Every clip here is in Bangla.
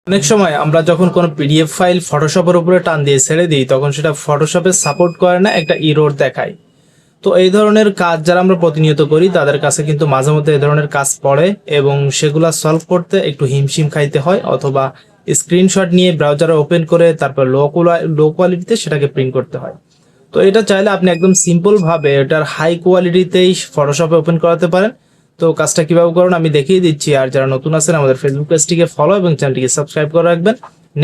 অনেক সময় আমরা যখন কোনো পিডিএফ ফাইল ফটোশপের উপরে টান দিয়ে ছেড়ে দিই তখন সেটা ফটোশপে সাপোর্ট করে না, একটা ইরর দেখায়। তো এই ধরনের কাজ যারা আমরা প্রতিনিয়ত করি তাদের কাছে কিন্তু মাঝে মধ্যে এই ধরনের কাজ পড়ে এবং সেগুলা সলভ করতে একটু হিমশিম খাইতে হয়, অথবা স্ক্রিনশট নিয়ে ব্রাউজারে ওপেন করে তারপর লো কোয়ালিটিতে সেটাকে প্রিন্ট করতে হয়। তো এটা চাইলে আপনি একদম সিম্পল ভাবে এটার হাই কোয়ালিটিতেই ফটোশপে ওপেন করাতে পারেন। তো কাজটা কিভাবে করুন আমি দেখিয়ে দিচ্ছি। আর যারা নতুন আছেন আমাদের ফেসবুক পেজটিকে ফলো এবং চ্যানেলটিকে সাবস্ক্রাইব করে রাখবেন।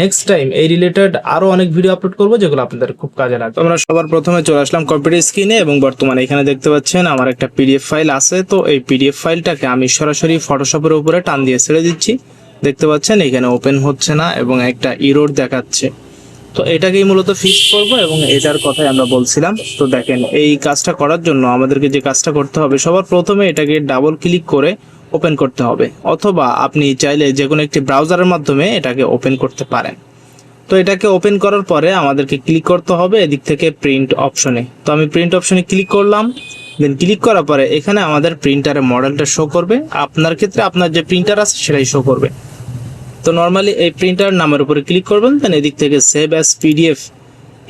নেক্সট টাইম এই রিলেটেড আরো অনেক ভিডিও আপলোড করবো যেগুলো আপনাদের খুব কাজে লাগবে। আমরা সবার প্রথমে চলে আসলাম কম্পিউটার স্ক্রিনে এবং বর্তমানে এখানে দেখতে পাচ্ছেন আমার একটা পিডিএফ ফাইল আছে। তো এই পিডিএফ ফাইলটাকে আমি সরাসরি ফটোশপের উপরে টান দিয়ে ছেড়ে দিচ্ছি। দেখতে পাচ্ছেন এখানে ওপেন হচ্ছে না এবং একটা ইরর দেখাচ্ছে। তো এটাকেই মূলত ফিক্স করব এবং এটার কথাই আমরা বলছিলাম। তো দেখেন এই কাজটা করার জন্য আমাদেরকে যে কাজটা করতে হবে, সবার প্রথমে এটাকে ডাবল ক্লিক করে ওপেন করতে হবে, অথবা আপনি চাইলে যে কোনো একটি ব্রাউজারের মাধ্যমে এটাকে ওপেন করতে পারেন। তো এটাকে ওপেন করার পরে আমাদেরকে ক্লিক করতে হবে এদিক থেকে প্রিন্ট অপশনে। তো আমি প্রিন্ট অপশনে ক্লিক করলাম। দেন ক্লিক করার পরে এখানে আমাদের প্রিন্টারের মডেলটা শো করবে। আপনার ক্ষেত্রে আপনার যে প্রিন্টার আছে সেটাই শো করবে। তো নর্মালি এই প্রিন্টার নামের উপরে ক্লিক করবেন, দেন এদিক থেকে সেভ অ্যাজ পিডিএফ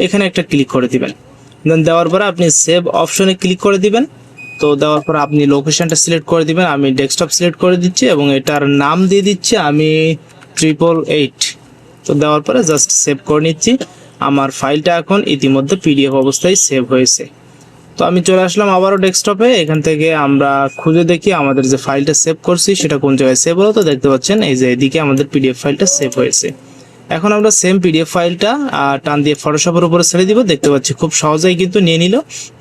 এখানে একটা ক্লিক করে দিবেন। দেন দেওয়ার পরে আপনি সেভ অপশনে ক্লিক করে দিবেন। তো দেওয়ার পর আপনি লোকেশনটা সিলেক্ট করে দিবেন। আমি ডেস্কটপ সিলেক্ট করে দিচ্ছি এবং এটার নাম দিয়ে দিচ্ছি আমি 888। তো দেওয়ার পরে জাস্ট সেভ করে নিচ্ছি। আমার ফাইলটা এখন ইতিমধ্যে পিডিএফ অবস্থায় সেভ হয়েছে। তো আমি চলে আসলাম আবারও ডেস্কটপে। এখান থেকে আমরা খুঁজে দেখি আমাদের যে ফাইলটা সেভ করছি সেটা কোন জায়গায় সেভ হলো। তো দেখতে পাচ্ছেন এই যে এদিকে আমাদের পিডিএফ ফাইলটা সেভ হয়েছে। এখন আমরা সেম পিডিএফ ফাইলটা টান দিয়ে ফটোশপের উপরে ছেড়ে দিব। দেখতে পাচ্ছি খুব সহজেই কিন্তু নিয়ে নিল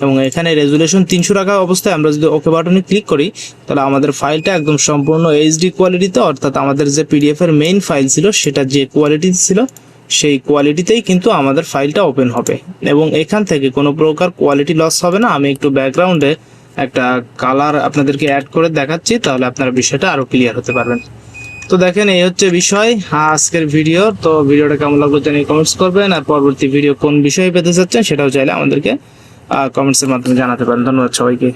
এবং এখানে রেজুলেশন 300 রাখা অবস্থায় আমরা যদি ওকে বাটনে ক্লিক করি তাহলে আমাদের ফাইলটা একদম সম্পূর্ণ এইচডি কোয়ালিটিতে, অর্থাৎ আমাদের যে পিডিএফ এর মেইন ফাইল ছিল সেটা যে কোয়ালিটি ছিল সেই কোয়ালিটিতেই কিন্তু আমাদের ফাইলটা ওপেন হবে এবং এখান থেকে কোনো প্রকার কোয়ালিটি লস হবে না। আমি একটু ব্যাকগ্রাউন্ডে একটা কালার আপনাদেরকে অ্যাড করে দেখাচ্ছি, তাহলে আপনারা বিষয়টা আরো ক্লিয়ার হতে পারবেন। তো দেখেন এই হচ্ছে বিষয় আজকের ভিডিও। তো ভিডিওটা কেমন লাগলো জানিয়ে কমেন্টস করবেন, আর পরবর্তী ভিডিও কোন বিষয়ে পেতে চাচ্ছেন সেটাও চাইলে আমাদেরকে কমেন্টসের মাধ্যমে জানাতে পারেন। ধন্যবাদ সবাইকে।